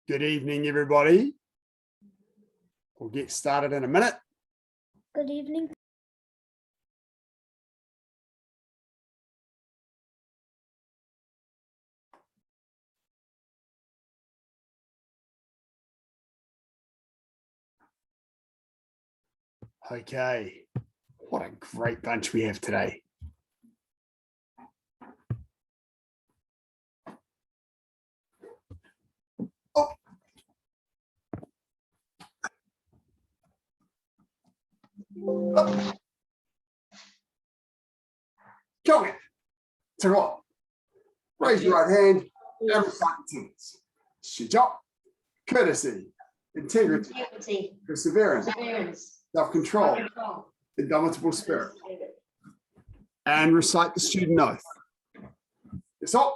Good evening, everybody. We'll get started in a minute. Good evening. Okay, what a great bunch we have today. Oh. Oh. Go in. So what? Raise your right hand and recite the tenets. Saju, courtesy, integrity, perseverance, self-control, indomitable spirit. And recite the student oath. So,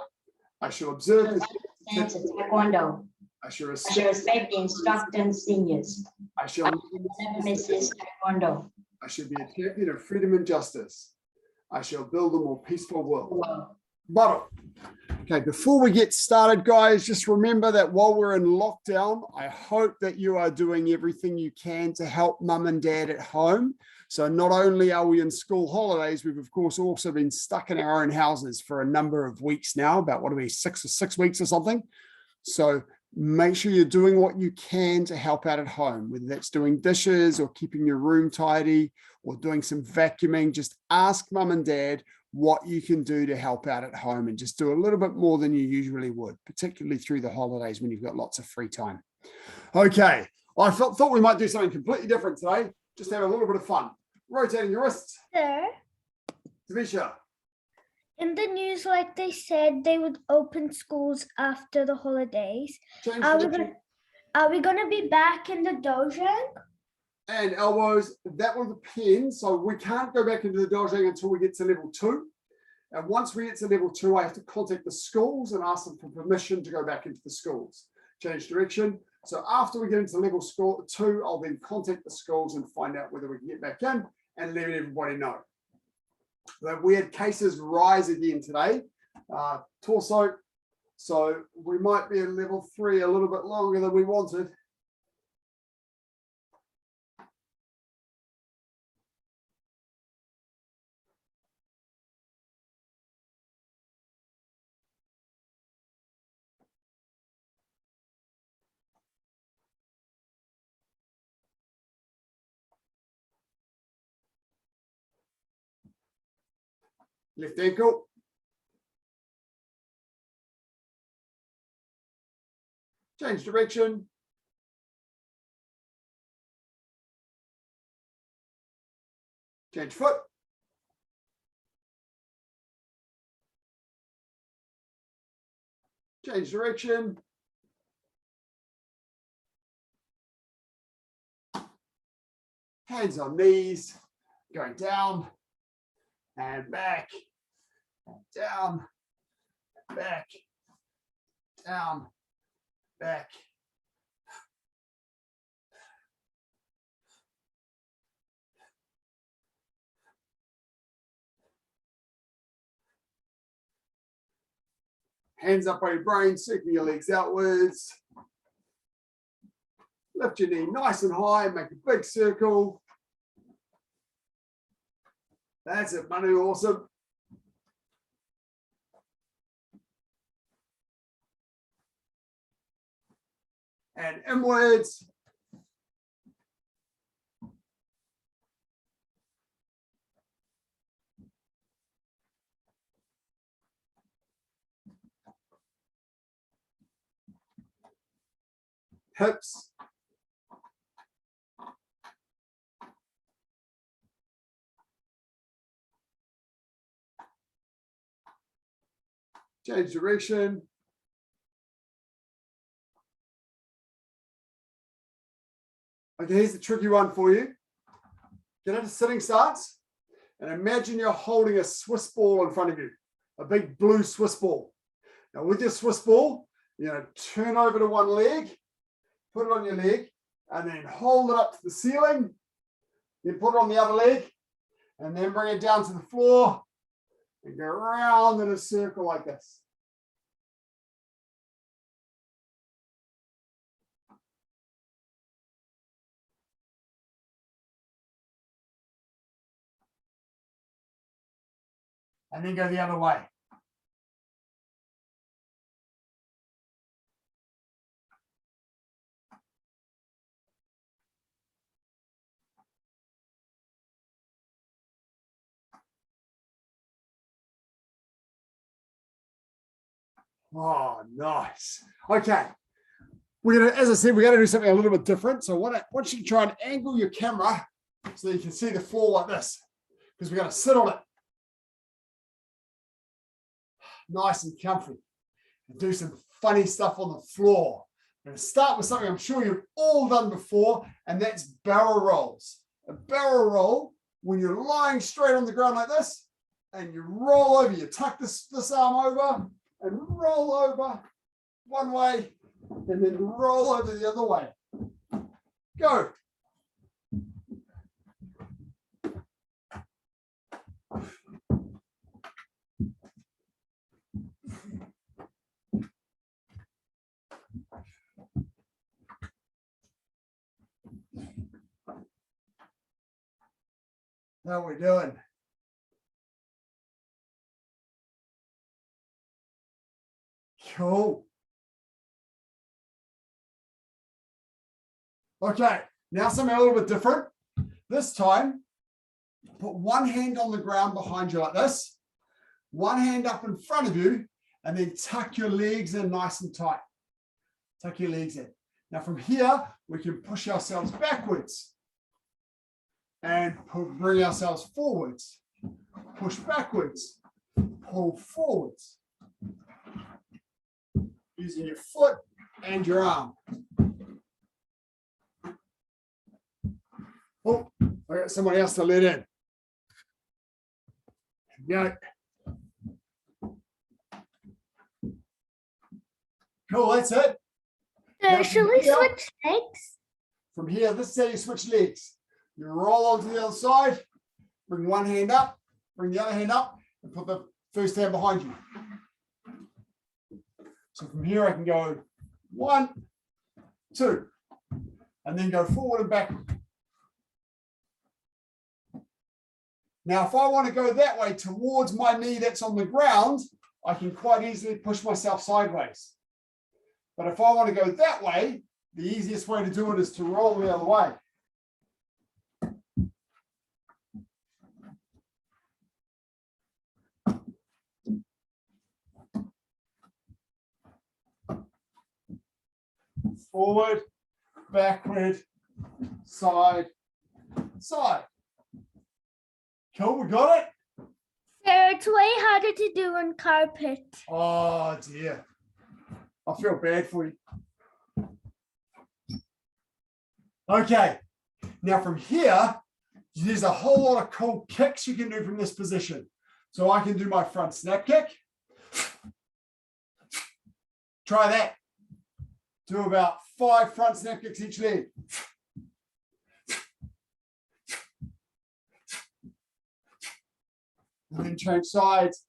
I shall observe the Stance of Taekwondo. I shall I shall respect the instructor and seniors. I shall Never miss Taekwondo. I shall be a champion of freedom and justice. I shall build a more peaceful world. Bottle. Okay, before we get started, guys, just remember that while we're in lockdown, I hope that you are doing everything you can to help mum and dad at home. So not only are we in school holidays, we've of course also been stuck in our own houses for a number of weeks now, about what are we, six weeks or something. So make sure you're doing what you can to help out at home, whether that's doing dishes or keeping your room tidy or doing some vacuuming. Just ask mum and dad what you can do to help out at home and just do a little bit more than you usually would, particularly through the holidays when you've got lots of free time. Okay, I thought we might do something completely different today. Just have a little bit of fun. Rotating your wrists. Sir, Tavisha. in the news, like they said, they would open schools after the holidays. Change Are we direction. gonna be back in the dojo? And elbows, that will depend. So we can't go back into the dojo until we get to level 2. And once we get to level 2, I have to contact the schools and ask them for permission to go back into the schools. Change direction. So after we get into level 2, I'll then contact the schools and find out whether we can get back in and let everybody know. But we had cases rise again today, torso. So we might be in level 3 a little bit longer than we wanted. Left ankle. Change direction. Change foot. Change direction. Hands on knees, going down and back, and down, back, down, back. Hands up by your brain, circle your legs outwards. Lift your knee nice and high, make a big circle. That's it, Manu, awesome. And inwards. Hips. Change direction. Okay, here's the tricky one for you. Get into sitting stance and imagine you're holding a Swiss ball in front of you, a big blue Swiss ball. Now with your Swiss ball, you're going to turn over to one leg, put it on your leg, and then hold it up to the ceiling, then put it on the other leg, and then bring it down to the floor and go around in a circle like this. and then go the other way. Oh, nice. Okay. We're gonna, as I said, we're gonna do something a little bit different. So I want you to try and angle your camera so that you can see the floor like this, because we're gonna sit on it. Nice and comfy. And do some funny stuff on the floor. I'm gonna start with something I'm sure you've all done before, and that's barrel rolls. A barrel roll, when you're lying straight on the ground like this, and you roll over, you tuck this arm over, and roll over one way, and then roll over the other way. Go. How are we doing? Cool. Okay, now something a little bit different. This time, put one hand on the ground behind you like this, one hand up in front of you, and then tuck your legs in nice and tight. Tuck your legs in. Now from here, we can push ourselves backwards and bring ourselves forwards. Push backwards, pull forwards. Using your foot and your arm. Oh, I got someone else to let in. Go. Cool, that's it. So Now, should we switch legs? From here, this is how you switch legs. You roll onto the other side, bring one hand up, bring the other hand up, and put the first hand behind you. So from here, I can go 1, 2, and then go forward and backward. Now, if I want to go that way towards my knee that's on the ground, I can quite easily push myself sideways. But if I want to go that way, the easiest way to do it is to roll the other way. Forward, backward, side, side. Cool, we got it? So it's way harder to do on carpet. Oh dear. I feel bad for you. Okay, now from here, there's a whole lot of cool kicks you can do from this position. So I can do my front snap kick. Try that. Do about 5 front snap kicks each leg. And then change sides.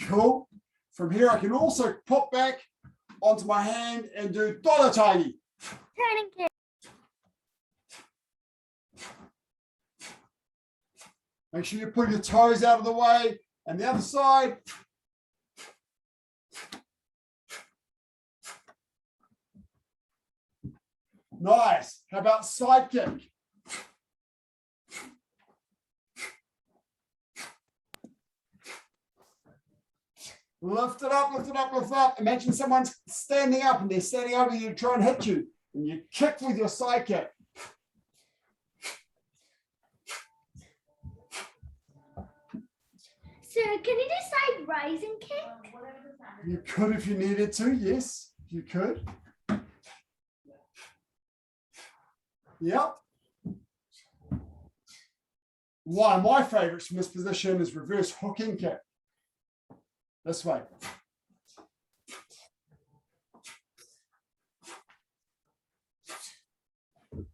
Cool. From here, I can also pop back onto my hand and do dolatagi. Turning kick. Make sure you pull your toes out of the way. And the other side. Nice. How about side kick? Lift it up, lift it up, lift it up. Imagine someone's standing up and they're standing over you to try and hit you. And you kick with your side kick. So can you do side rising kick? You could if you needed to, yes, you could. Yep. One of my favorites from this position is reverse hooking kick. This way.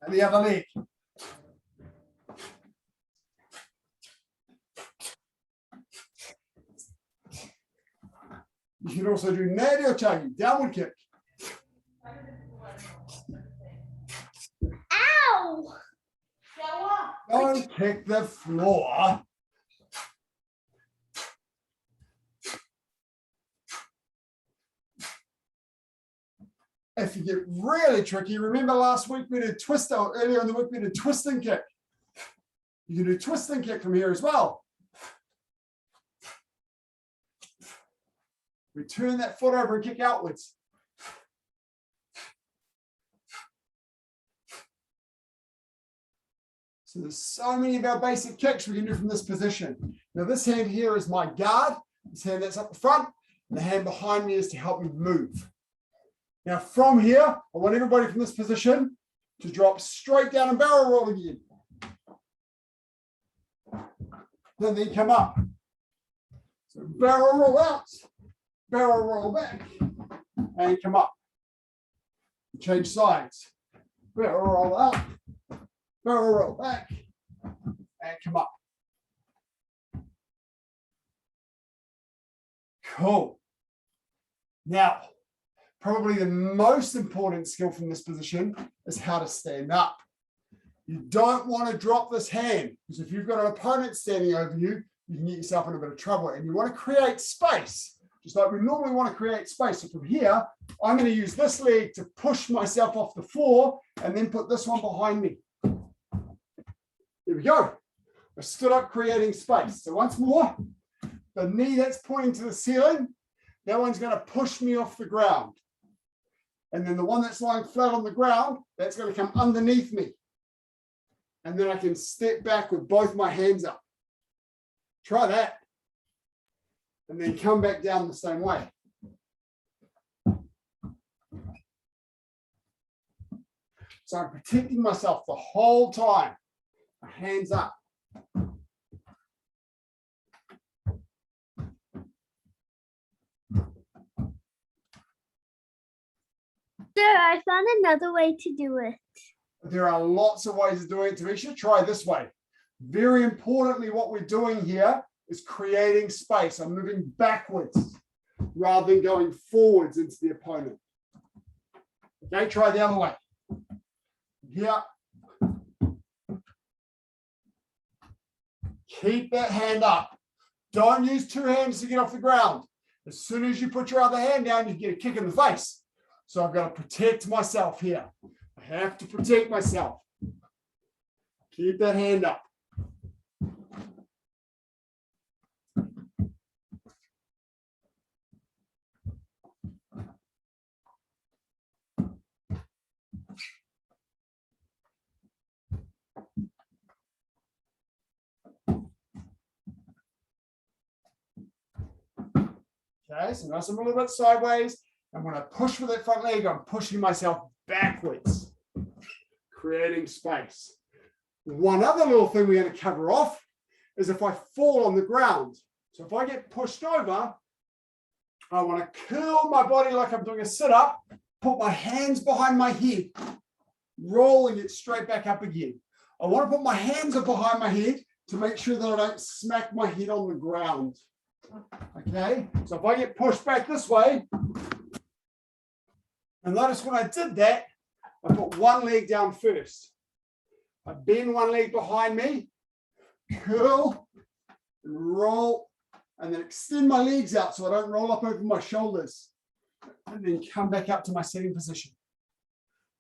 And the other leg. You can also do nadio chagi, downward kick. Ow! Don't kick the floor. If you get really tricky, remember last week we did twist, or earlier in the week we did twist and kick. You can do twist and kick from here as well. We turn that foot over and kick outwards. So there's so many of our basic kicks we can do from this position. Now this hand here is my guard. This hand that's up the front, and the hand behind me is to help me move. Now from here, I want everybody from this position to drop straight down and barrel roll again. And then come up. So barrel roll out, barrel roll back, and come up. Change sides. Barrel roll out, barrel roll back, and come up. Cool. Now, probably the most important skill from this position is how to stand up. You don't want to drop this hand, because if you've got an opponent standing over you, you can get yourself in a bit of trouble, and you want to create space, just like we normally want to create space. So from here, I'm going to use this leg to push myself off the floor and then put this one behind me. There we go. I stood up creating space. So once more, the knee that's pointing to the ceiling, that one's going to push me off the ground. And then the one that's lying flat on the ground, that's going to come underneath me. And then I can step back with both my hands up. Try that. And then come back down the same way. So I'm protecting myself the whole time. My hands up. Sir, I found another way to do it. There are lots of ways of doing it. Tarisha, try this way. Very importantly, what we're doing here is creating space. I'm moving backwards rather than going forwards into the opponent. Okay, try the other way. Here. Keep that hand up. Don't use two hands to get off the ground. As soon as you put your other hand down, you get a kick in the face. So I've got to protect myself here. I have to protect myself. Keep that hand up. Okay, so nice and a little bit sideways. And when I push with that front leg, I'm pushing myself backwards, creating space. One other little thing we're going to cover off is if I fall on the ground. So if I get pushed over, I want to curl my body like I'm doing a sit-up, put my hands behind my head, rolling it straight back up again. I want to put my hands up behind my head to make sure that I don't smack my head on the ground. Okay, so if I get pushed back this way, and notice when I did that, I put one leg down first. I bend one leg behind me, curl, and roll, and then extend my legs out so I don't roll up over my shoulders. And then come back up to my sitting position.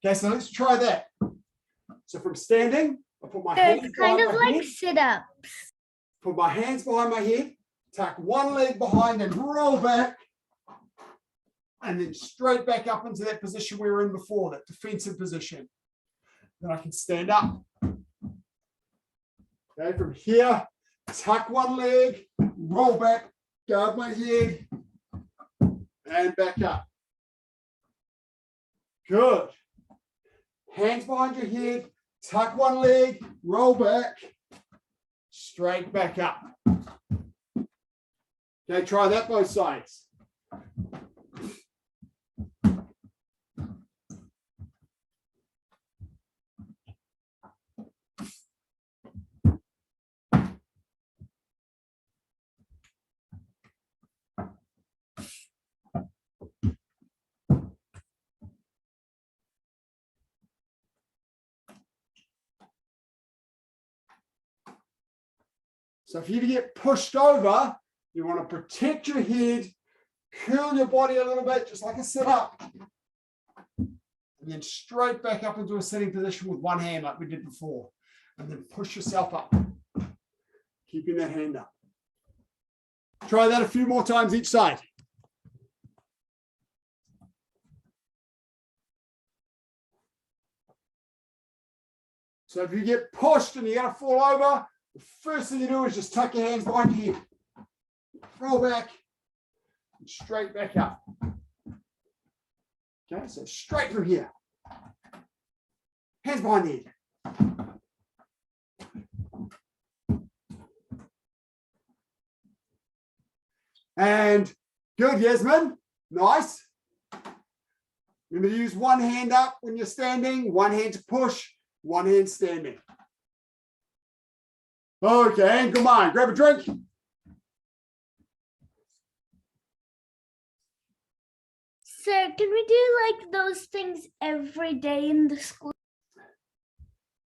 Okay, so let's try that. So from standing, I put my hands It's kind behind of my like head, sit-ups. put my hands behind my head, tuck one leg behind and roll back, and then straight back up into that position we were in before, that defensive position. Then I can stand up. Okay, from here, tuck one leg, roll back, guard my head, and back up. Good. Hands behind your head, tuck one leg, roll back, straight back up. Okay, try that both sides. So if you get pushed over, you want to protect your head, curl your body a little bit, just like a sit-up. And then straight back up into a sitting position with one hand like we did before. And then push yourself up, keeping that hand up. Try that a few more times each side. So if you get pushed and you're going to fall over, the first thing you do is just tuck your hands behind your head. Roll back and straight back up. Okay, so straight from here. Hands behind the head. And good, Yasmin. Nice. Remember to use one hand up when you're standing, one hand to push, one hand standing. Okay, and come on, grab a drink. Sir, can we do like those things every day in the school?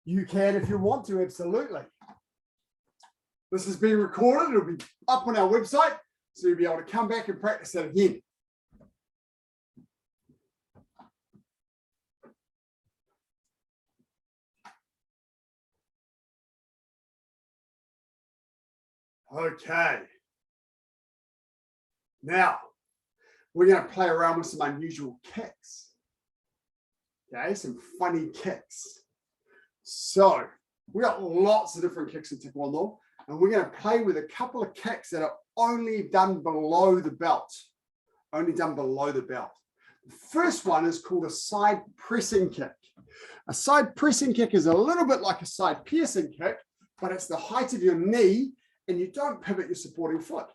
You can if you want to, absolutely. This is being recorded. It'll be up on our website, so you'll be able to come back and practice it again. Okay. Now, we're going to play around with some unusual kicks. Okay, some funny kicks. So, we got lots of different kicks in Taekwondo, and we're going to play with a couple of kicks that are only done below the belt. Only done below the belt. The first one is called a side pressing kick. A side pressing kick is a little bit like a side piercing kick, but it's the height of your knee, and you don't pivot your supporting foot.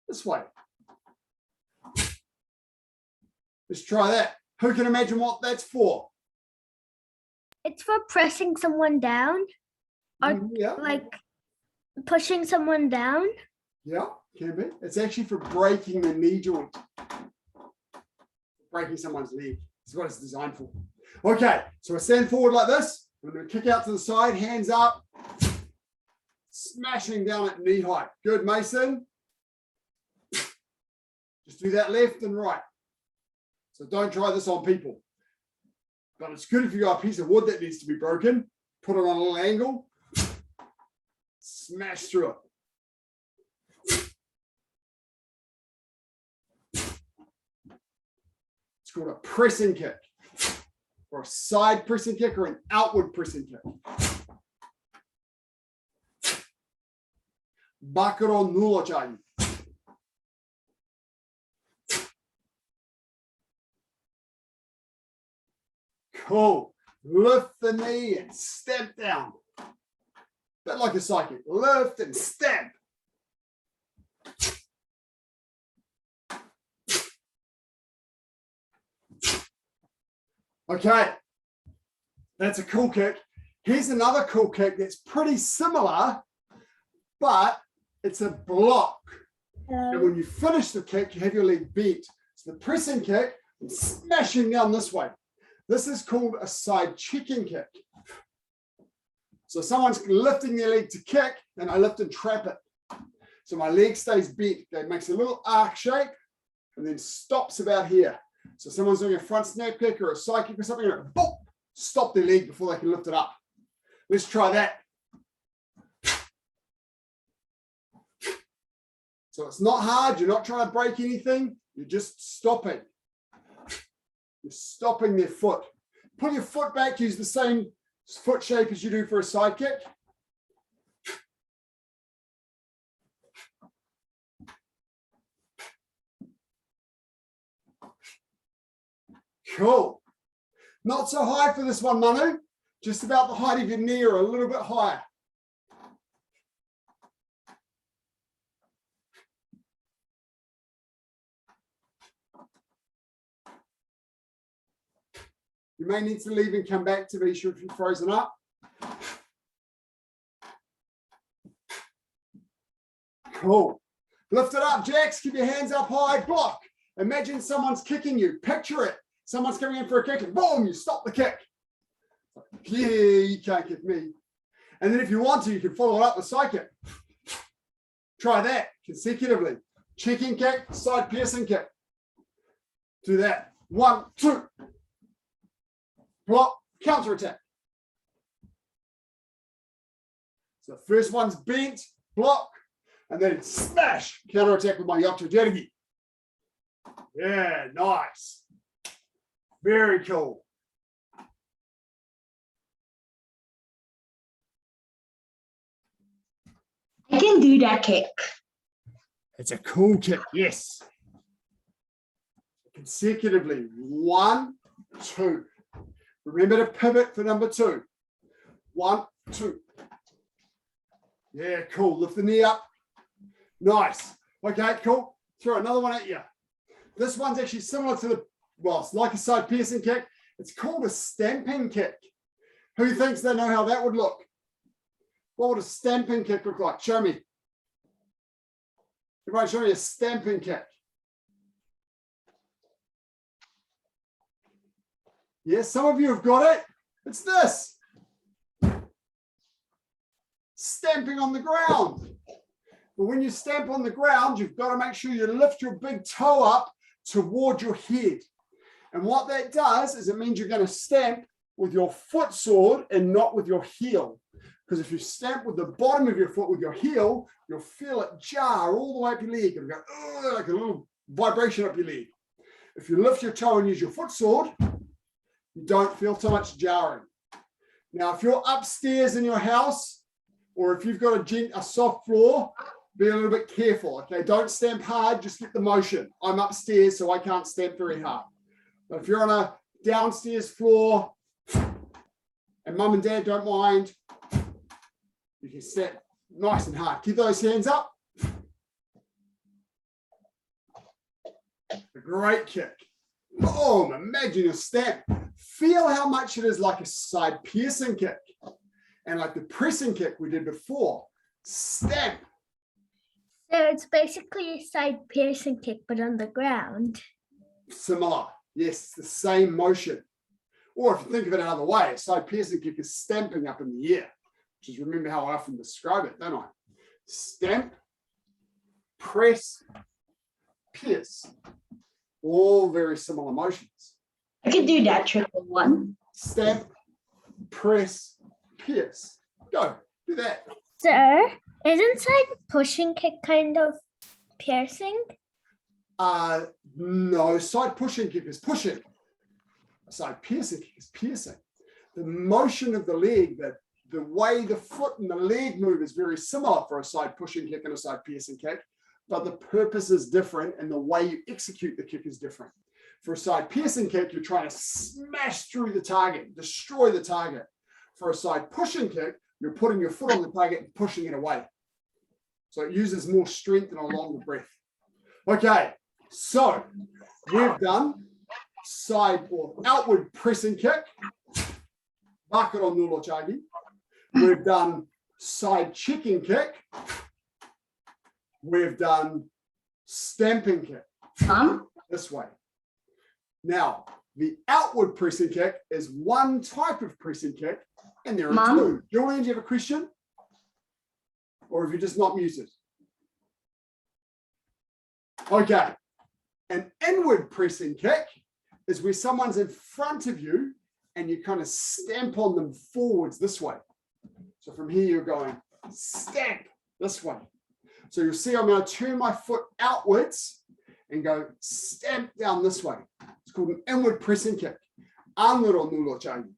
This way. Let's try that. Who can imagine what that's for? It's for pressing someone down or Yeah. like pushing someone down. Yeah, can be. It's actually for breaking the knee joint. Breaking someone's leg. That's what it's designed for. Okay, so I stand forward like this. I'm going to kick out to the side, hands up. Smashing down at knee height. Good, Mason. Just do that left and right. So don't try this on people. But it's good if you got a piece of wood that needs to be broken. Put it on a little angle. Smash through it. It's called a pressing kick. Or a side pressing kick or an outward pressing kick. Bakuro nulo-chan. Cool. Lift the knee and step down. Bit like a psychic. Lift and step. Okay. That's a cool kick. Here's another cool kick that's pretty similar, but it's a block. And when you finish the kick, you have your leg bent. So the pressing kick and smashing down this way. This is called a side checking kick. So someone's lifting their leg to kick, and I lift and trap it. So my leg stays bent. It makes a little arc shape and then stops about here. So someone's doing a front snap kick or a side kick or something, and boom, stop their leg before they can lift it up. Let's try that. So it's not hard. You're not trying to break anything. You're just stopping. You're stopping their foot. Pull your foot back. Use the same foot shape as you do for a side kick. Cool. Not so high for this one, Manu. Just about the height of your knee or a little bit higher. You may need to leave and come back to be sure if you're frozen up. Cool. Lift it up, Jax. Keep your hands up high. Block. Imagine someone's kicking you. Picture it. Someone's coming in for a kick and boom, you stop the kick. Yeah, you can't kick me. And then if you want to, you can follow it up with side kick. Try that consecutively. Checking kick, side piercing kick. Do that. 1, 2. Block, counter attack. So the first one's bent, block, and then smash, counter attack with my yato jirugi. Yeah, nice. Very cool. I can do that kick. It's a cool kick, yes. Consecutively, 1, 2. Remember to pivot for number 2. 1, 2. Yeah, cool. Lift the knee up. Nice. Okay, cool. Throw another one at you. This one's actually similar to well, it's like a side piercing kick. It's called a stamping kick. Who thinks they know how that would look? What would a stamping kick look like? Show me. Everybody show me a stamping kick. Yes, some of you have got it. It's this. Stamping on the ground. But when you stamp on the ground, you've got to make sure you lift your big toe up toward your head. And what that does is it means you're going to stamp with your foot sword and not with your heel. Because if you stamp with the bottom of your foot with your heel, you'll feel it jar all the way up your leg. It'll go like a little vibration up your leg. If you lift your toe and use your foot sword, you don't feel so much jarring. Now, if you're upstairs in your house, or if you've got a soft floor, be a little bit careful, okay? Don't stamp hard, just get the motion. I'm upstairs, so I can't stamp very hard. But if you're on a downstairs floor, and mum and dad don't mind, you can stamp nice and hard. Keep those hands up. A great kick. Boom, imagine a stamp. Feel how much it is like a side piercing kick. And like the pressing kick we did before, stamp. So it's basically a side piercing kick, but on the ground. Similar, yes, the same motion. Or if you think of it another way, a side piercing kick is stamping up in the air. Just remember how I often describe it, don't I? Stamp, press, pierce. All very similar motions. I can do that triple one. Stamp, press, pierce. Go, do that. So isn't side pushing kick kind of piercing? No, side pushing kick is pushing. Side piercing kick is piercing. The motion of the leg, the way the foot and the leg move is very similar for a side pushing kick and a side piercing kick, but the purpose is different and the way you execute the kick is different. For a side piercing kick, you're trying to smash through the target, destroy the target. For a side pushing kick, you're putting your foot on the target and pushing it away. So it uses more strength and a longer breath. Okay, so we've done side or outward pressing kick, bakuro nulo chagi. We've done side checking kick. We've done stamping kick. This way. Now, the outward pressing kick is one type of pressing kick, and there are two. Julian, do you have a question? Or have you just not muted? Okay. An inward pressing kick is where someone's in front of you and you kind of stamp on them forwards this way. So from here, you're going stamp this way. So you'll see I'm going to turn my foot outwards and go stamp down this way. It's called an inward pressing kick. Anuro nulo changi.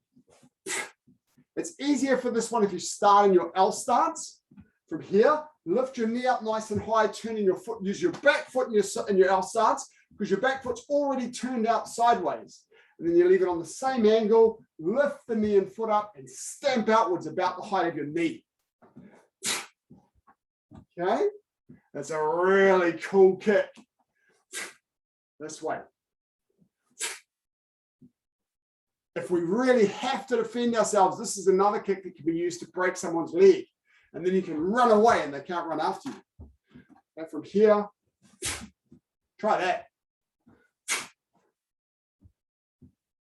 It's easier for this one if you start in your L stance. From here, lift your knee up nice and high, turning your foot, use your back foot in your L stance because your back foot's already turned out sideways. And then you leave it on the same angle, lift the knee and foot up and stamp outwards about the height of your knee. Okay, that's a really cool kick. This way. If we really have to defend ourselves, this is another kick that can be used to break someone's leg. And then you can run away and they can't run after you. And from here, try that.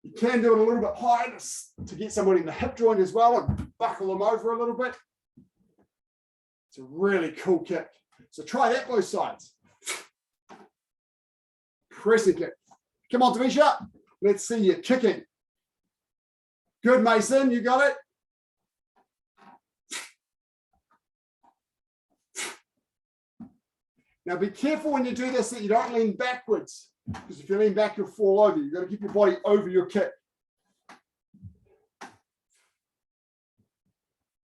You can do it a little bit higher to get someone in the hip joint as well and buckle them over a little bit. It's a really cool kick. So try that both sides. Pressing kick. Come on, Demisha. Let's see you kicking. Good, Mason. You got it. Now be careful when you do this that you don't lean backwards, because if you lean back, you'll fall over. You've got to keep your body over your kick.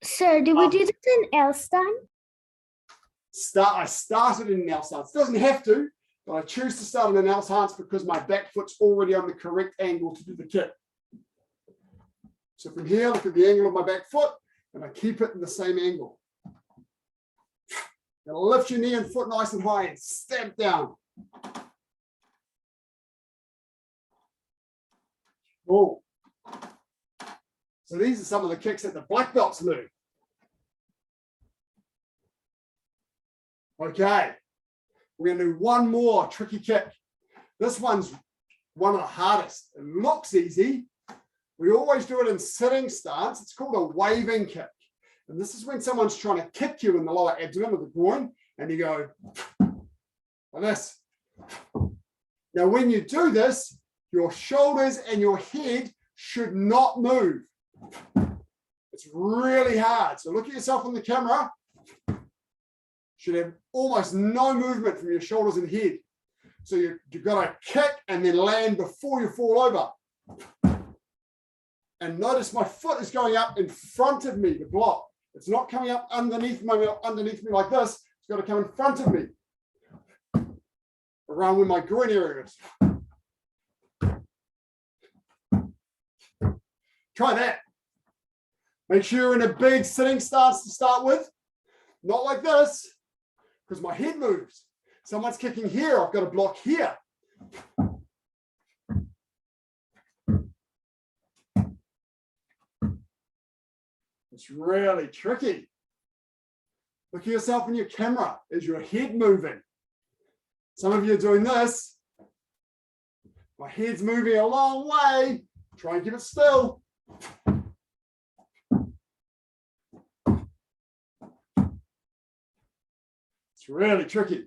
Sir, do we do this in L stand? I started in an L stance. It doesn't have to, but I choose to start in an L stance because my back foot's already on the correct angle to do the kick. So from here, look at the angle of my back foot, and I keep it in the same angle. Now lift your knee and foot nice and high and stamp down. Oh. So these are some of the kicks that the black belts learn. Okay, we're going to do one more tricky kick. This one's one of the hardest. It looks easy. We always do it in sitting stance. It's called a waving kick. And this is when someone's trying to kick you in the lower abdomen or the groin, and you go like this. Now, when you do this, your shoulders and your head should not move. It's really hard. So look at yourself on the camera. Should have almost no movement from your shoulders and head. So you've got to kick and then land before you fall over. And notice my foot is going up in front of me to block. It's not coming up underneath me like this. It's got to come in front of me, around where my groin area is. Try that. Make sure you're in a big sitting stance to start with. Not like this, because my head moves. Someone's kicking here, I've got to block here. It's really tricky. Look at yourself in your camera. Is your head moving? Some of you are doing this. My head's moving a long way. Try and keep it still. It's really tricky.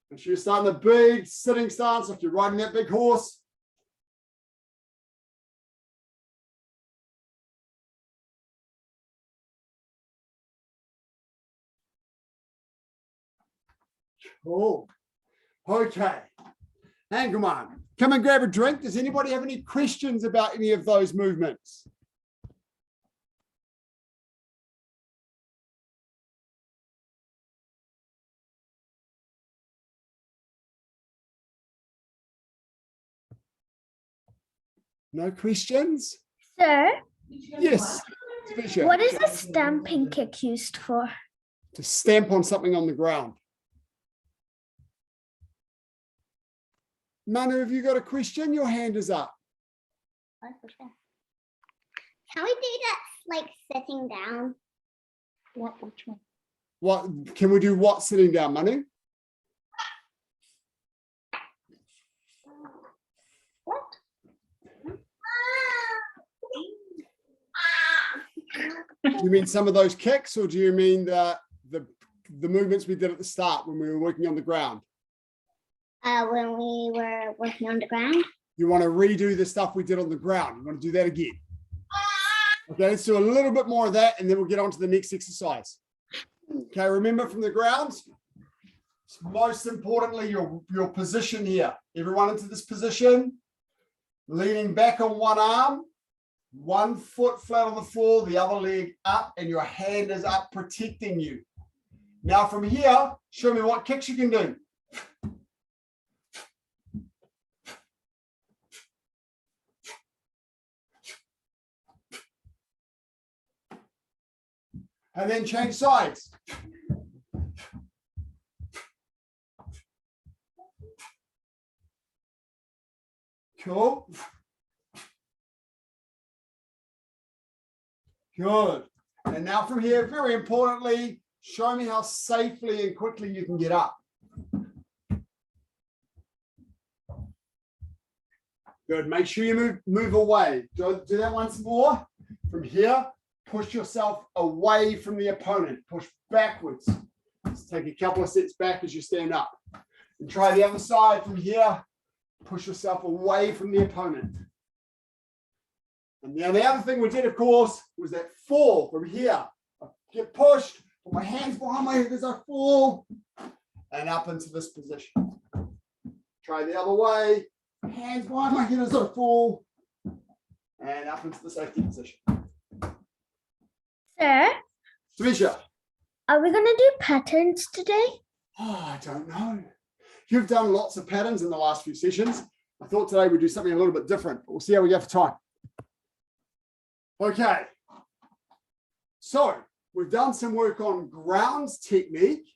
Make sure you're starting a big sitting stance like you're riding that big horse. Cool. Okay. Hang on. Come and grab a drink. Does anybody have any questions about any of those movements? No questions? Sir, Yes. Tricia. what is a stamping kick used for? To stamp on something on the ground. Manu, have you got a question? Your hand is up. Can we do that like sitting down? Which one? What can we do? What sitting down, Manu? What? Do you mean some of those kicks, or do you mean the movements we did at the start when we were working on the ground? When we were working on the ground. You want to redo the stuff we did on the ground. You want to do that again. Okay, let's do a little bit more of that, and then we'll get on to the next exercise. Okay, remember from the ground, most importantly, your position here. Everyone into this position, leaning back on one arm, one foot flat on the floor, the other leg up, and your hand is up protecting you. Now from here, show me what kicks you can do. And then change sides. Cool. Good. And now from here, very importantly, show me how safely and quickly you can get up. Good. Make sure you move away. Do that once more. From here, push yourself away from the opponent. Push backwards. Let's take a couple of steps back as you stand up. And try the other side from here. Push yourself away from the opponent. And now the other thing we did, of course, was that fall from here. I get pushed, put my hands behind my head as I fall, and up into this position. Try the other way. Hands behind my head as I fall, and up into the safety position. Sir, Tamisha. are we going to do patterns today? Oh, I don't know. You've done lots of patterns in the last few sessions. I thought today we'd do something a little bit different, but we'll see how we go for time. Okay. So we've done some work on grounds technique.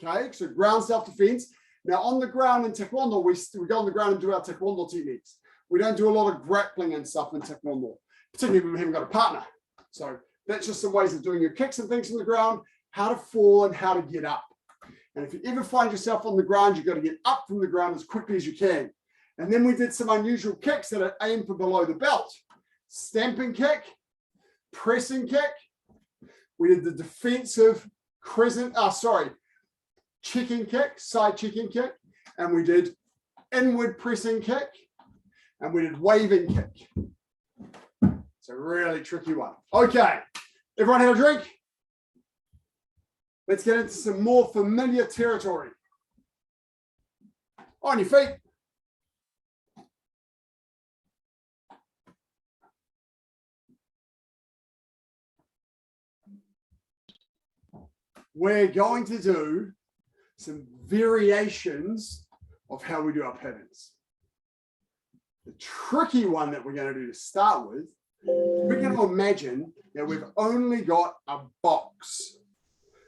Okay, so ground self-defense. Now on the ground in Taekwondo, we go on the ground and do our Taekwondo techniques. We don't do a lot of grappling and stuff in Taekwondo, particularly when we haven't got a partner. So that's just some ways of doing your kicks and things on the ground, how to fall and how to get up. And if you ever find yourself on the ground, you've got to get up from the ground as quickly as you can. And then we did some unusual kicks that are aimed for below the belt. Stamping kick, pressing kick. We did the defensive chicken kick, side chicken kick. And we did inward pressing kick. And we did waving kick. It's a really tricky one. Okay, everyone have a drink? Let's get into some more familiar territory. On your feet. We're going to do some variations of how we do our patterns. The tricky one that we're going to do to start with, we're going to imagine that we've only got a box.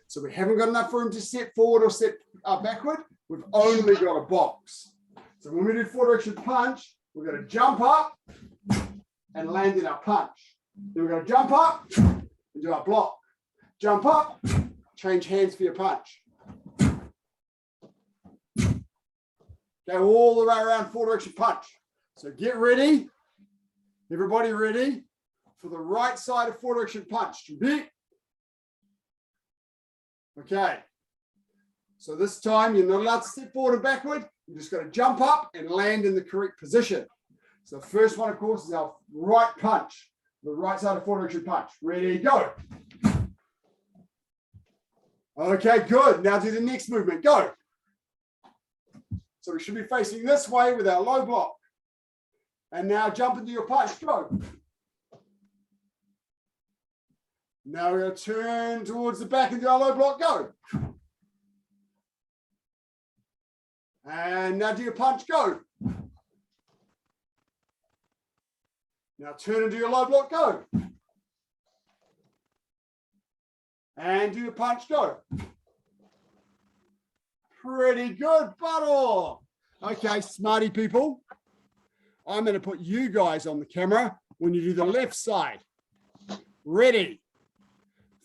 So we haven't got enough room to step forward or step backward. We've only got a box. So when we do forward direction punch, we're going to jump up and land in our punch. Then we're going to jump up and do our block. Jump up, change hands for your punch. Go all the way around forward direction punch. So get ready. Everybody ready for the right side of forward direction punch. Okay. So this time you're not allowed to step forward and backward. You just got to jump up and land in the correct position. So the first one, of course, is our right punch. The right side of forward direction punch. Ready, go. Okay, good. Now do the next movement. Go. So we should be facing this way with our low block. And now jump into your punch. Go. Now we're going to turn towards the back and do our low block. Go. And now do your punch. Go. Now turn and do your low block. Go. And do your punch. Go. Pretty good, Buttle. Okay, smarty people. I'm going to put you guys on the camera when you do the left side. Ready.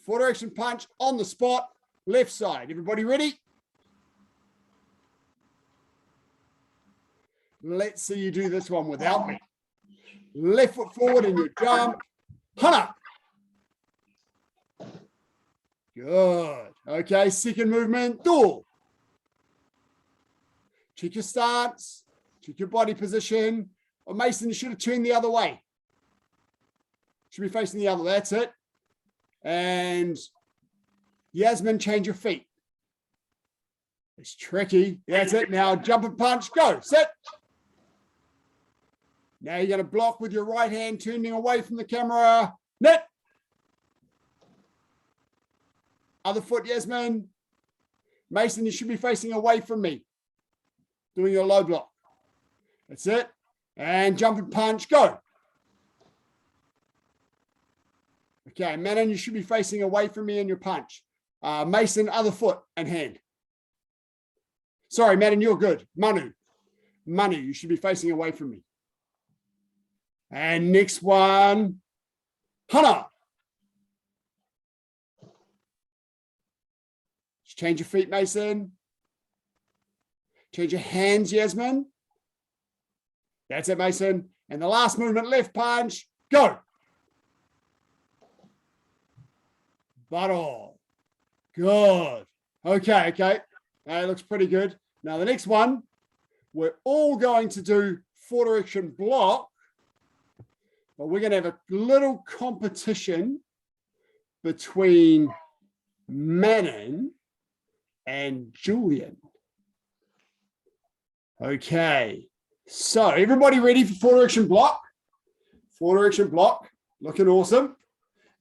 Forward direction punch on the spot. Left side. Everybody ready? Let's see you do this one without me. Left foot forward and you jump. Hana. Good. Okay, second movement. Do. Check your stance. Check your body position. Or Mason, you should have turned the other way. Should be facing the other. That's it. And Yasmin, change your feet. It's tricky. That's it. Now jump and punch. Go. Sit. Now you're going to block with your right hand, turning away from the camera. Net. Other foot, Yasmin. Mason, you should be facing away from me. Doing your low block. That's it. And jump and punch. Go. Okay, Manon, you should be facing away from me in your punch. Mason, other foot and hand. Sorry, Manon, you're good. Manu, you should be facing away from me. And next one, Hana. Just change your feet, Mason. Change your hands, Yasmin. That's it, Mason. And the last movement, left punch, go. Buttle. Good. Okay. That looks pretty good. Now the next one, we're all going to do 4-direction block, but we're going to have a little competition between Manon and Julian. Okay, so everybody ready for 4-direction block? 4-direction block, looking awesome.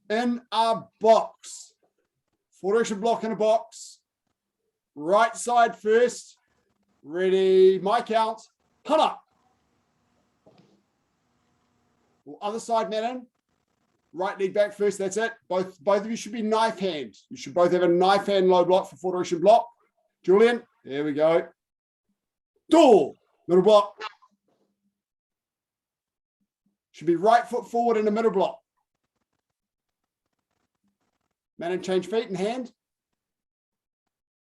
In a box. 4-direction block in a box. Right side first. Ready, my count. Hana. Other side, Manon. Right leg back first, that's it. Both of you should be knife hand. You should both have a knife hand low block for 4-direction block. Julian, there we go. Door, middle block. Should be right foot forward in the middle block. Manon, change feet and hand.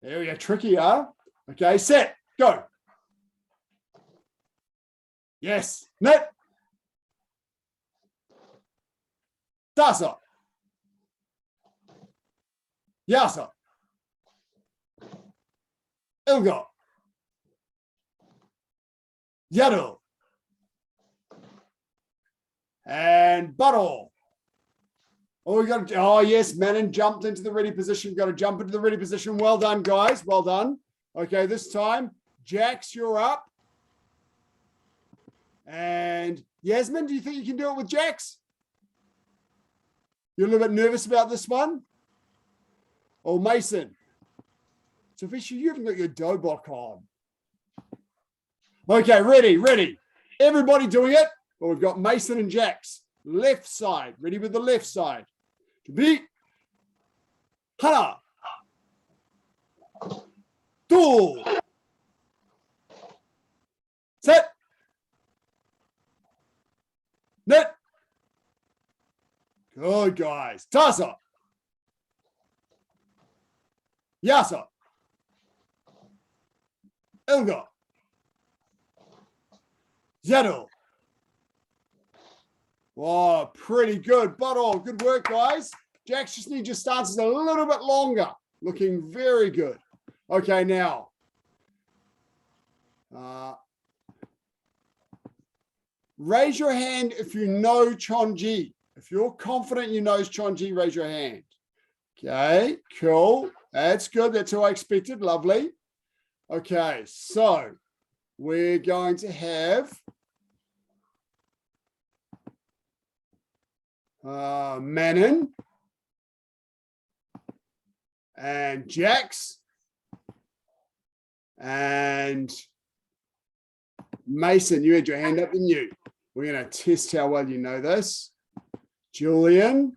There we go, tricky, huh? Okay, set, go. Yes, net. Dasa. Yasa. Ilga. Yadu. And Buttle. Oh, we got. Oh, yes, Manon jumped into the ready position. Got to jump into the ready position. Well done, guys. Well done. Okay, this time, Jax, you're up. And Yasmin, do you think you can do it with Jax? You're a little bit nervous about this one? Oh, Mason. So, Fisher, you haven't got your dobok on. Okay, ready. Everybody doing it? Well, we've got Mason and Jax. Left side. Ready with the left side. To be. Hana. Do. Set. Net. Good, guys. Tasa. Yasa. Ilga. Yado. Oh, pretty good. Buttle. Good work, guys. Jax, just need your stances a little bit longer. Looking very good. Okay, now. Raise your hand if you know Chon-Ji. If you're confident you know Chon-Ji, raise your hand. Okay, cool. That's good. That's who I expected. Lovely. Okay, so we're going to have Manon and Jax and Mason. You had your hand up, didn't you? We're going to test how well you know this. Julian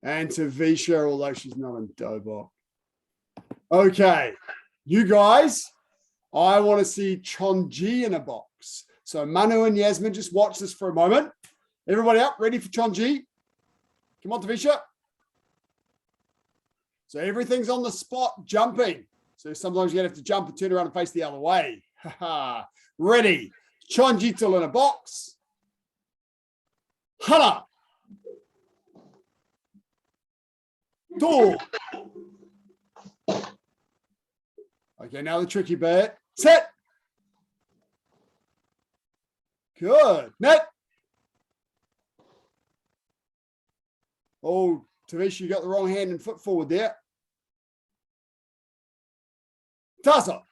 and Tavisha, although she's not in dobok. Okay, you guys, I want to see Chon-Ji in a box. So Manu and Yasmin, just watch this for a moment. Everybody up, ready for Chon-Ji? Come on, Tavisha. So everything's on the spot, jumping. So sometimes you're going to have to jump and turn around and face the other way. Ready. Chon-Ji till in a box. Hana. Door. Okay, now the tricky bit. Set. Good. Net. Oh, Tavisha, you got the wrong hand and foot forward there. Tasa.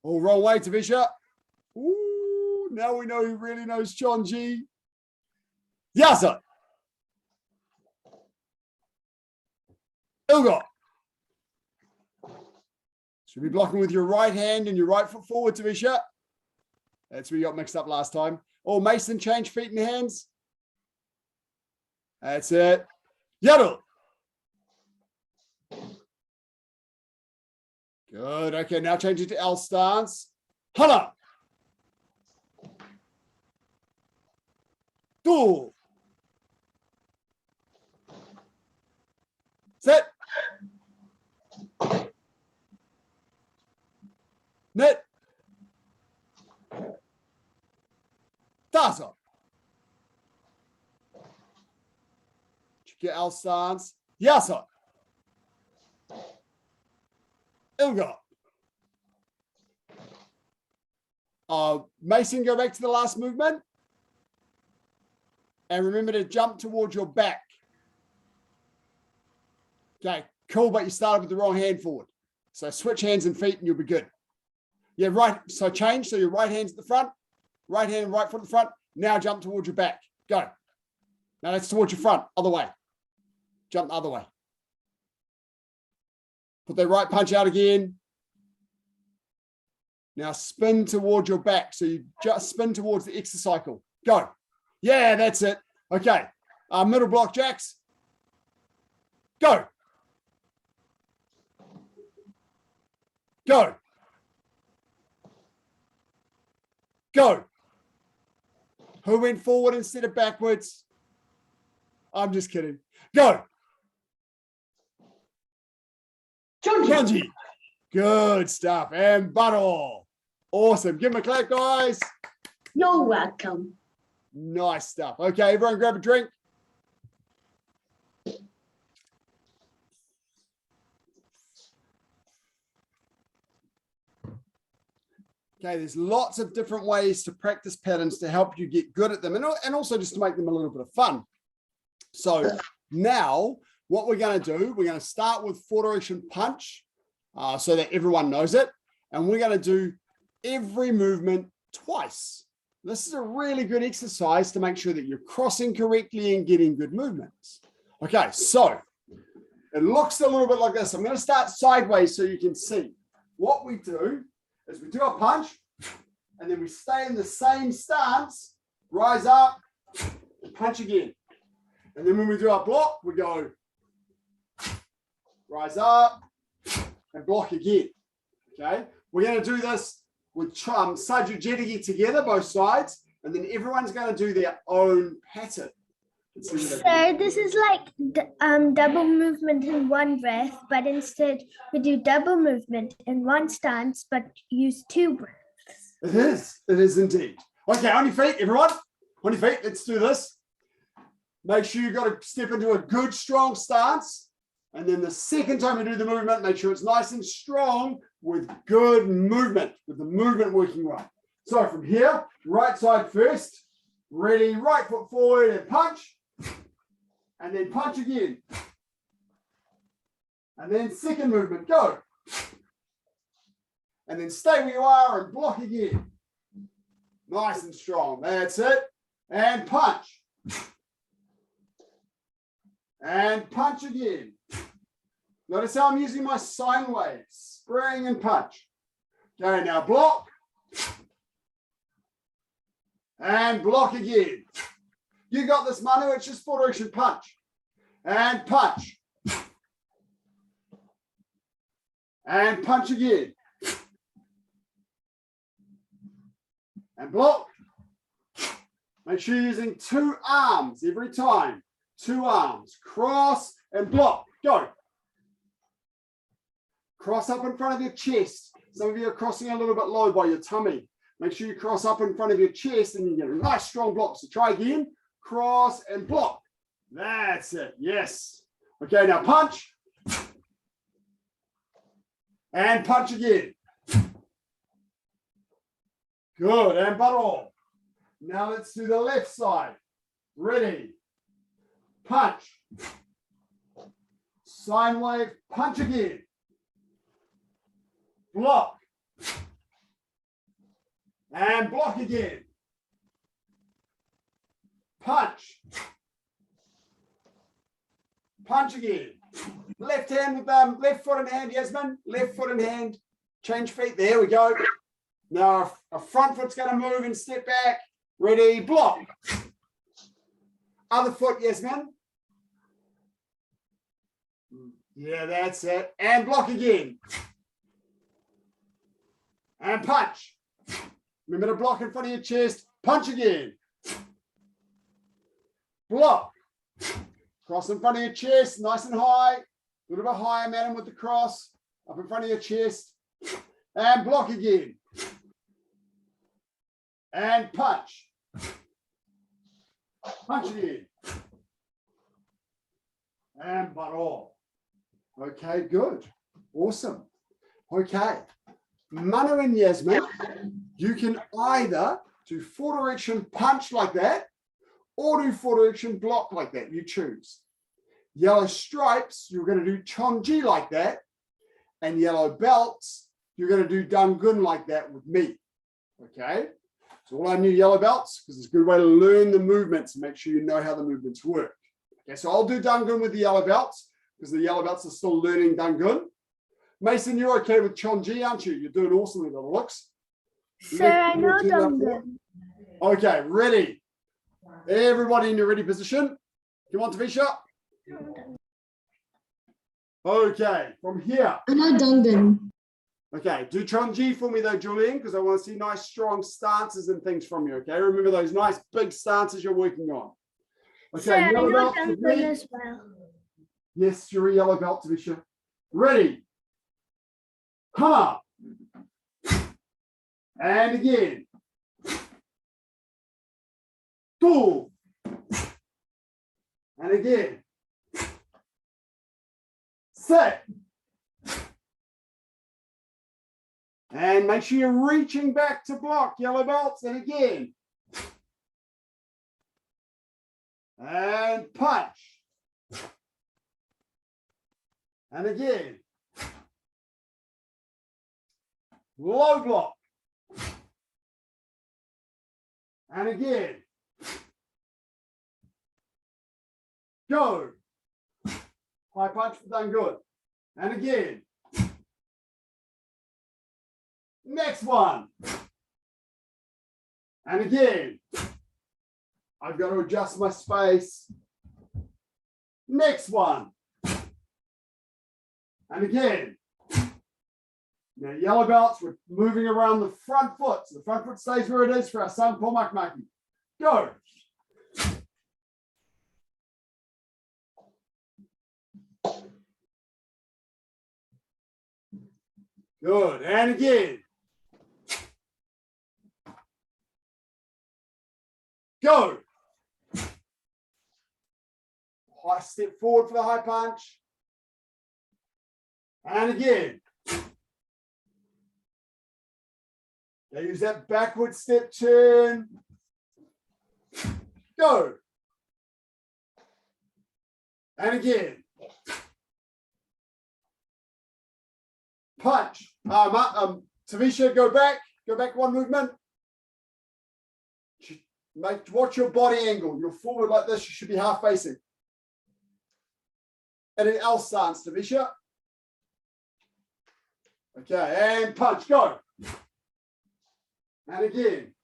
Oh, wrong way, Tavisha. Ooh, now we know who really knows Chon-Ji. Yasa. Ilga. Should be blocking with your right hand and your right foot forward, Tavisha. That's where you got mixed up last time. Oh, Mason, change feet and hands. That's it. Yadu. Good. Okay, now change it to L stance. Hana. Do. Set. Net. Get our stance. Yasa. Ilga. Mason, go back to the last movement. And remember to jump towards your back. Okay, cool, but you started with the wrong hand forward. So switch hands and feet and you'll be good. Yeah, right. So change. So your right hand's at the front, right hand and right foot at the front. Now jump towards your back. Go. Now that's towards your front, other way. Jump the other way. Put that right punch out again. Now spin towards your back. So you just spin towards the exercycle. Go. Yeah, that's it. Okay. Middle block jacks. Go. Go. Go. Who went forward instead of backwards? I'm just kidding. Go. Chon-Ji. Good stuff. And Buttle. Awesome. Give him a clap, guys. You're welcome. Nice stuff. Okay, everyone grab a drink. Okay, there's lots of different ways to practice patterns to help you get good at them and also just to make them a little bit of fun. So now what we're going to do, we're going to start with full direction punch so that everyone knows it. And we're going to do every movement twice. This is a really good exercise to make sure that you're crossing correctly and getting good movements. Okay, so it looks a little bit like this. I'm going to start sideways so you can see. What we do is we do a punch and then we stay in the same stance, rise up, and punch again. And then when we do our block, we go rise up and block again. Okay, we're going to do this with saju jirugi together, both sides, and then everyone's going to do their own pattern. So this is like double movement in one breath, but instead we do double movement in one stance, but use two breaths. It is indeed. Okay, on your feet, everyone. On your feet, let's do this. Make sure you've got to step into a good, strong stance. And then the second time you do the movement, make sure it's nice and strong with good movement, with the movement working right. So from here, right side first, ready, right foot forward and punch. And then punch again. And then second movement, go. And then stay where you are and block again. Nice and strong. That's it. And punch. And punch again. Notice how I'm using my sine waves. Spring and punch. Okay, now block. And block again. You got this, Manu. It's just full direction punch. And punch. And punch again. And block. Make sure you're using two arms every time. Two arms. Cross and block. Go. Cross up in front of your chest. Some of you are crossing a little bit low by your tummy. Make sure you cross up in front of your chest and you get a nice strong block. So try again. Cross and block. That's it. Yes. Okay, now punch. And punch again. Good. And buttle. Now let's do the left side. Ready. Punch. Sine wave. Punch again. Block. And block again. Punch. Punch again. Left hand with left foot in hand, Yasmin. Left foot in hand. Change feet. There we go. Now a front foot's going to move and step back. Ready, block. Other foot, Yasmin. Yeah, that's it. And block again. And punch. Remember to block in front of your chest. Punch again. Block. Cross in front of your chest, nice and high. A little bit higher, madam, with the cross. Up in front of your chest. And block again. And punch. Punch again. And baro. Okay, good. Awesome. Okay. Manu and Yasmin, you can either do full direction punch like that or do full direction block like that. You choose. Yellow stripes, you're going to do Chon-Ji like that. And yellow belts, you're going to do Dan-Gun like that with me. Okay? So all our new yellow belts, because it's a good way to learn the movements and make sure you know how the movements work. Okay, so I'll do Dan-Gun with the yellow belts because the yellow belts are still learning Dan-Gun. Mason, you're okay with Chon-Ji, aren't you? You're doing awesomely by the looks. Sir, I know Dan-Gun. Okay, ready. Everybody in your ready position. Come on, Tavisha. Okay, from here. I know Dan-Gun. Okay, do Chon-Ji for me though, Julian, because I want to see nice strong stances and things from you, okay? Remember those nice big stances you're working on. Okay, Sir, I yellow know belt with Dan-Gun me. as well. Yes, you're a yellow belt, Tavisha. Ready. Come up. And again. Two. And again. Set. And make sure you're reaching back to block, yellow belts, and again. And punch. And again. Low block. And again. Go. High punch for done good. And again. Next one. And again. I've got to adjust my space. Next one. And again. Now, yellow belts, we're moving around the front foot. So the front foot stays where it is for our son, Paul Makmaki. Go. Good. And again. Go. High step forward for the high punch. And again. Now use that backward step turn. Go. And again. Punch. Tavisha, go back. Go back one movement. Watch your body angle. You're forward like this. You should be half facing. And an L stance, Tavisha. Okay, and punch. Go. And again.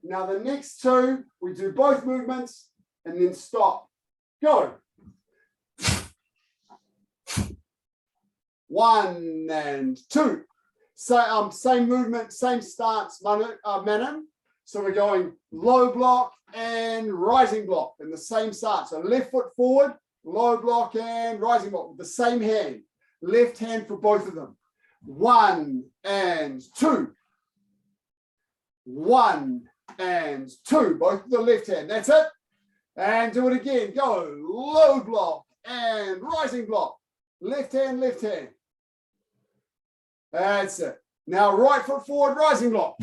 Now the next two, we do both movements and then stop. Go. 1 and 2. So same movement, same stance, Manon. So we're going low block and rising block in the same stance. So left foot forward, low block and rising block with the same hand. Left hand for both of them. 1 and 2. 1 and 2. Both with the left hand. That's it. And do it again. Go low block and rising block. Left hand, left hand. That's it. Now right foot forward, rising block.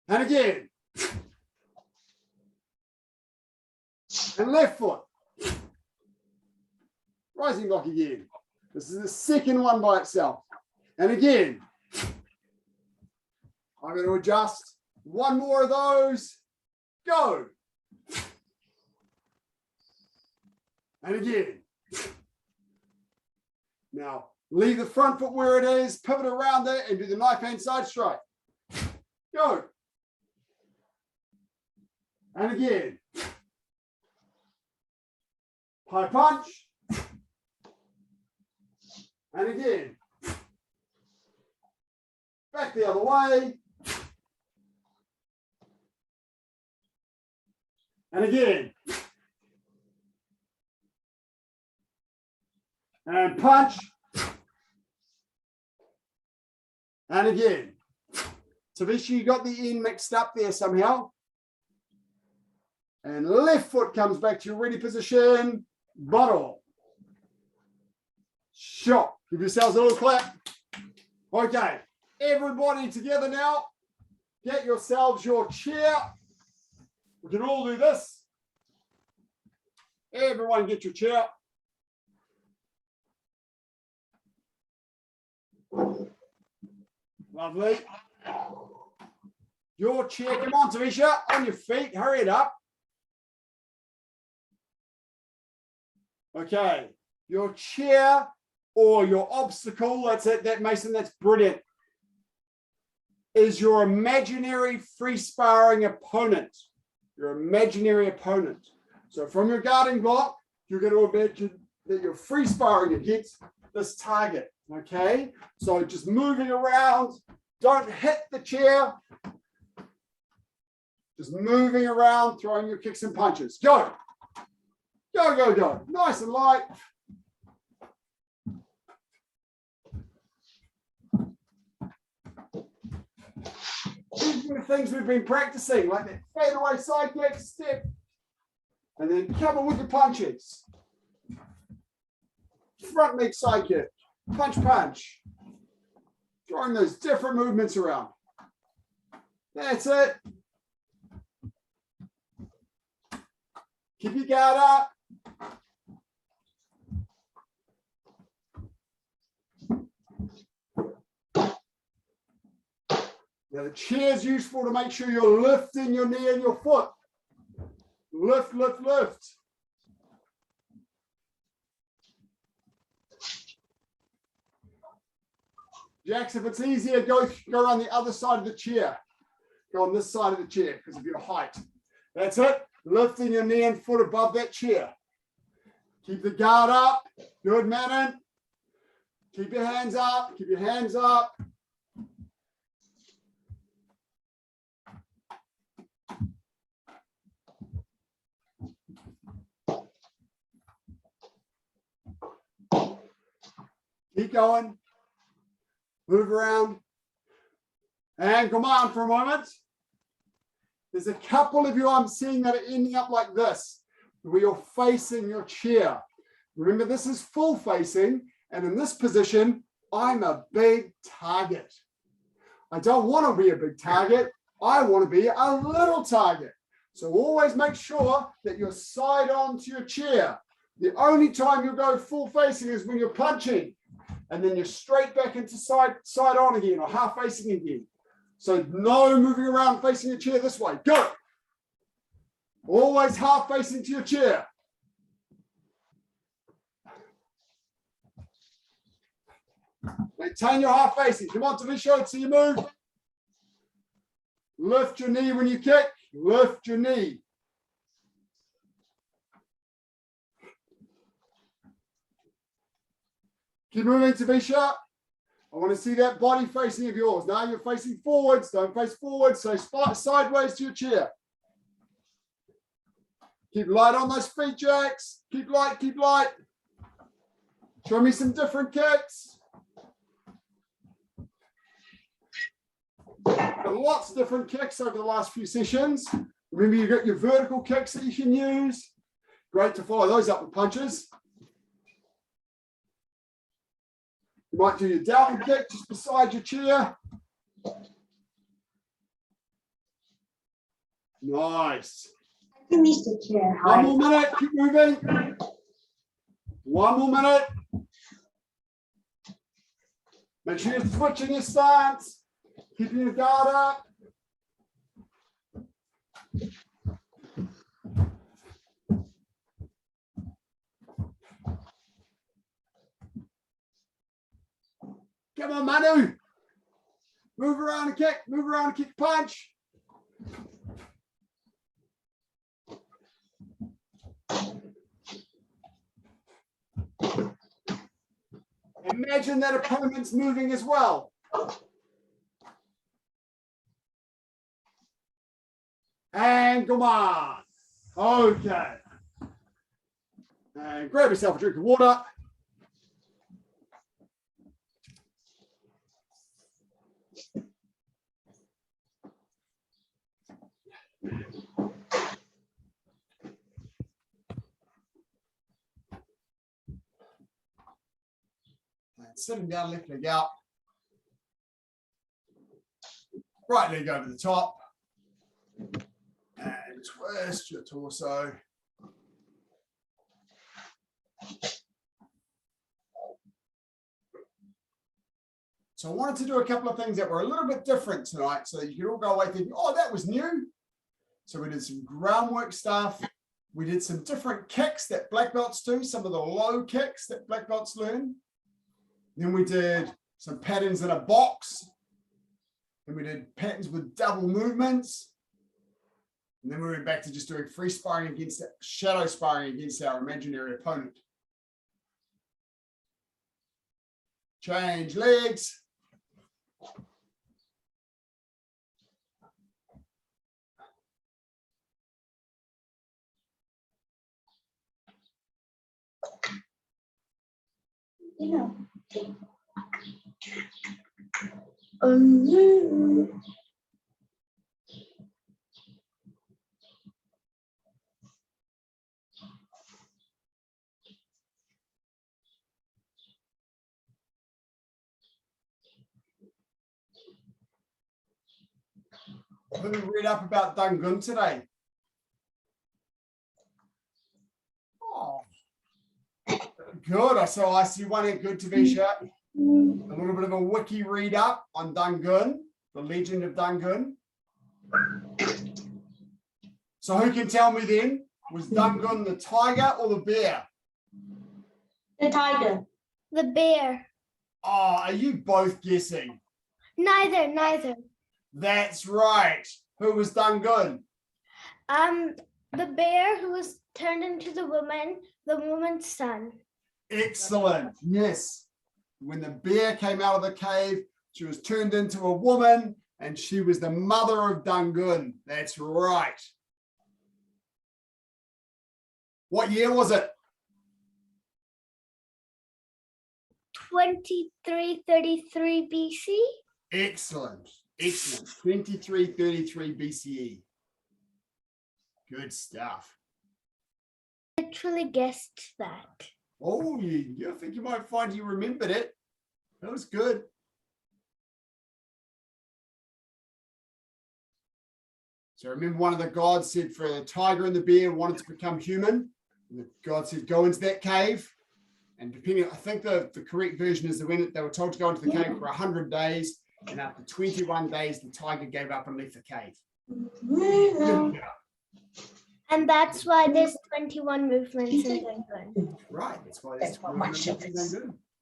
And again. And left foot. Rising block again. This is the second one by itself. And again. I'm going to adjust. One more of those. Go. And again. Now, leave the front foot where it is, pivot around there, and do the knife hand side strike. Go. And again. High punch. And again. Back the other way. And again. And punch. And again. Tavisha, you got the end mixed up there somehow. And left foot comes back to your ready position. Bottle. Shot. Give yourselves a little clap. Okay, everybody together now. Get yourselves your chair. We can all do this. Everyone get your chair. Lovely. Your chair. Come on, Tavisha. On your feet. Hurry it up. Okay. Your chair or your obstacle. That's it. That Mason. That's brilliant. Is your imaginary free sparring opponent. Your imaginary opponent. So from your guarding block, you're going to imagine that you're free sparring against this target. Okay, so just moving around, don't hit the chair, just moving around, throwing your kicks and punches. Go, go, go, go. Nice and light. These are the things we've been practicing, like that fadeaway side kick, step, and then cover with your punches. Front leg side kick. Punch, punch. Throwing those different movements around. That's it. Keep your guard up. Now the chair is useful to make sure you're lifting your knee and your foot. Lift, lift, lift. Jax, if it's easier, go around the other side of the chair. Go on this side of the chair because of your height. That's it. Lifting your knee and foot above that chair. Keep the guard up. Good, Manon. Keep your hands up. Keep your hands up. Keep going. Move around. And come on for a moment. There's a couple of you I'm seeing that are ending up like this, where you're facing your chair. Remember, this is full facing, and in this position, I'm a big target. I don't want to be a big target. I want to be a little target. So always make sure that you're side on to your chair. The only time you'll go full facing is when you're punching. And then you're straight back into side on again or half facing again. So no moving around facing your chair this way. Go. Always half facing to your chair. Maintain your half facing. Come on, Tavisha, see you move. Lift your knee when you kick. Lift your knee. Keep moving, Tavisha. I want to see that body facing of yours. Now you're facing forwards. Don't face forwards. So sideways to your chair. Keep light on those feet, Jax. Keep light, keep light. Show me some different kicks. Lots of different kicks over the last few sessions. Remember, you've got your vertical kicks that you can use. Great to follow those up with punches. You might do your downward kick just beside your chair. Nice. I can reach the chair. One more minute. Keep moving. One more minute. Make sure you're switching your stance. Keeping your guard up. Come on, Manu. Move around and kick. Move around and kick, punch. Imagine that opponent's moving as well. And come on. Okay. And grab yourself a drink of water. sitting down, left leg out. Right leg over the top. And twist your torso. So I wanted to do a couple of things that were a little bit different tonight so that you could all go away thinking, oh, that was new. So we did some groundwork stuff. We did some different kicks that black belts do, some of the low kicks that black belts learn. Then we did some patterns in a box. Then we did patterns with double movements. And then we went back to just doing free sparring against shadow sparring against our imaginary opponent. Change legs. You know. Who read up about Dan-Gun today? Oh, good. So I see one in good, Tavisha. A little bit of a wiki read up on Dan-Gun, the legend of Dan-Gun. So who can tell me then? Was Dan-Gun the tiger or the bear? The tiger. The bear. Oh, are you both guessing? Neither. That's right. Who was Dan-Gun? The bear who was turned into the woman's son. Excellent. Yes. When the bear came out of the cave, she was turned into a woman and she was the mother of Dan-Gun. That's right. What year was it? 2333 BC. Excellent. 2333 BCE. Good stuff. Literally guessed that. Oh, I think you might find you remembered it. That was good. So remember one of the gods said for the tiger and the bear wanted to become human. And the god said, go into that cave. And depending, I think the correct version is that when they were told to go into the cave for 100 days. And after 21 days, the tiger gave up and left the cave. And that's why there's 21 movements in Dan-Gun. Right. That's why That's what my shirt is.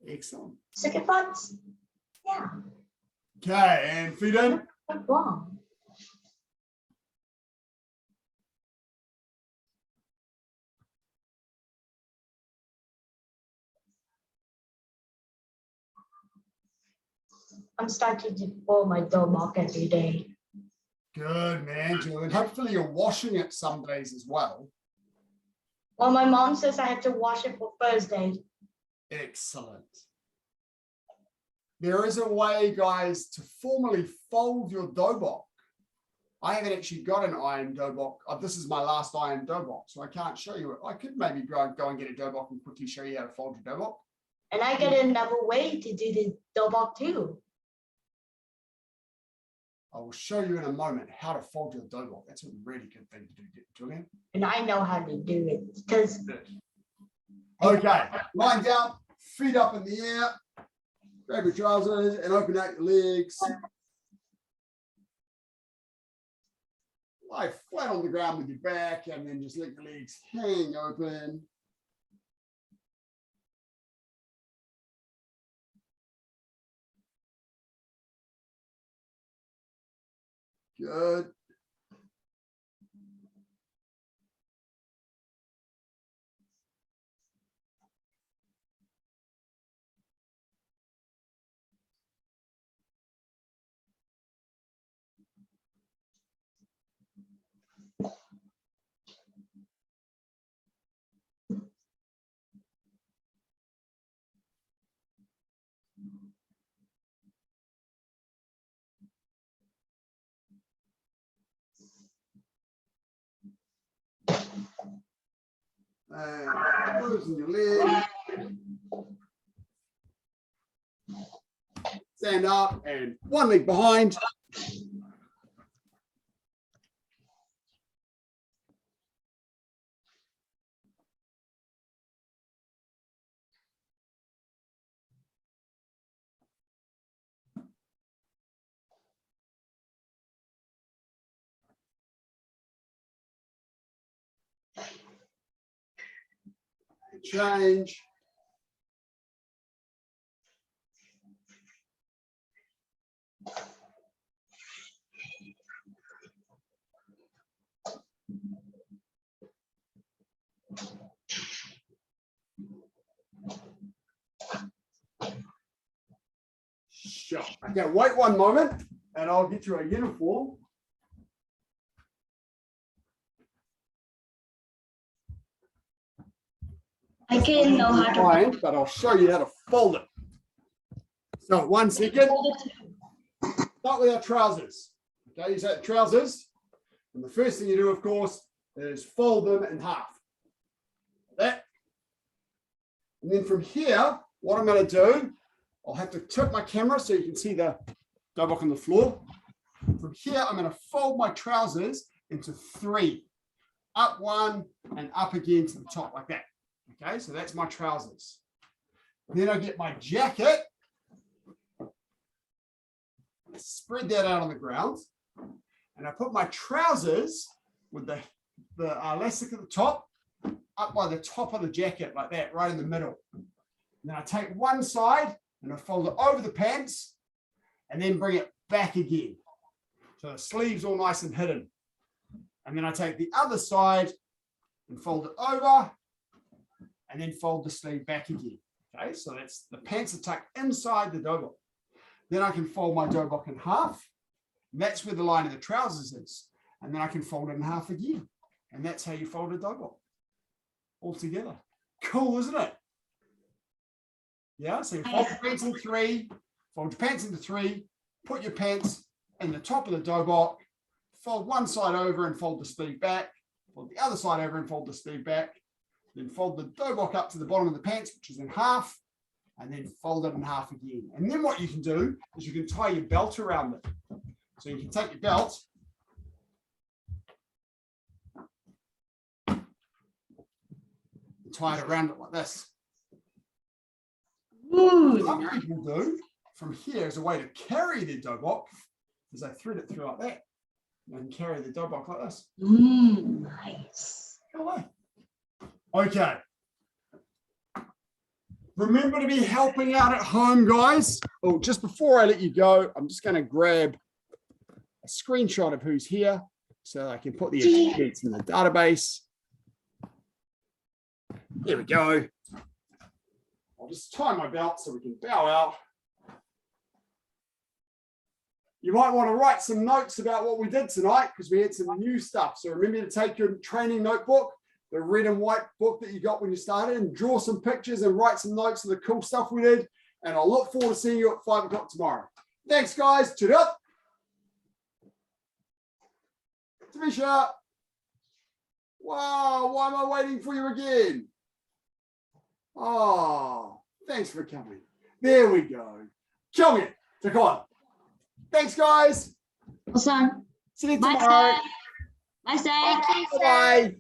Excellent. Second thoughts? Yeah. Okay, and feet in. What's wrong? I'm starting to boil my dobok every day. Good, man, Julian. Hopefully you're washing it some days as well. Well, my mom says I have to wash it for Thursday. Excellent. There is a way, guys, to formally fold your dobok. I haven't actually got an iron dobok. This is my last iron dobok, so I can't show you it. I could maybe go and get a dobok and quickly show you how to fold your dobok. And I got another way to do the dobok too. I will show you in a moment how to fold your dobok. That's a really good thing to do, Julian. And I know how to do it because Okay, lying down, feet up in the air, grab your trousers and open out your legs. Lie flat on the ground with your back and then just let your legs hang open. Good. And loosen your leg. Stand up and one leg behind. Change. Sure. Okay, wait one moment and I'll get you a uniform. I can know how to Fine, but I'll show you how to fold it. So 1 second. Start with our trousers. Okay, you set trousers. And the first thing you do, of course, is fold them in half. Like that. And then from here, what I'm going to do, I'll have to tip my camera so you can see the dobok on the floor. From here, I'm going to fold my trousers into 3. Up 1 and up again to the top like that. Okay, so that's my trousers. Then I get my jacket. Spread that out on the ground. And I put my trousers with the elastic at the top up by the top of the jacket like that, right in the middle. And then I take one side and I fold it over the pants and then bring it back again. So the sleeve's all nice and hidden. And then I take the other side and fold it over and then fold the sleeve back again. Okay, so that's the pants are tucked inside the dobok. Then I can fold my dobok in half. And that's where the line of the trousers is. And then I can fold it in half again. And that's how you fold a dobok all together. Cool, isn't it? Yeah, so you fold your pants in 3, fold your pants into 3, put your pants in the top of the dobok, fold one side over and fold the sleeve back, fold the other side over and fold the sleeve back, then fold the dobok up to the bottom of the pants, which is in half, and then fold it in half again. And then what you can do is you can tie your belt around it. So you can take your belt and tie it around it like this. What people do from here as a way to carry their dobok is they thread it through like that. They can carry the dobok like this. Nice. Go away. Okay. Remember to be helping out at home, guys. Oh, just before I let you go, I'm just going to grab a screenshot of who's here so I can put the attendance in the database. There we go. I'll just tie my belt so we can bow out. You might want to write some notes about what we did tonight because we had some new stuff. So remember to take your training notebook, the red and white book that you got when you started, and draw some pictures and write some notes of the cool stuff we did. And I'll look forward to seeing you at 5 o'clock tomorrow. Thanks, guys. Toodle. Tamisha. Wow, why am I waiting for you again? Oh, thanks for coming. There we go. Chon-Ji, Dan-Gun. Thanks, guys. Awesome. See you Bye, tomorrow. sir. Bye, sir. Bye. Bye.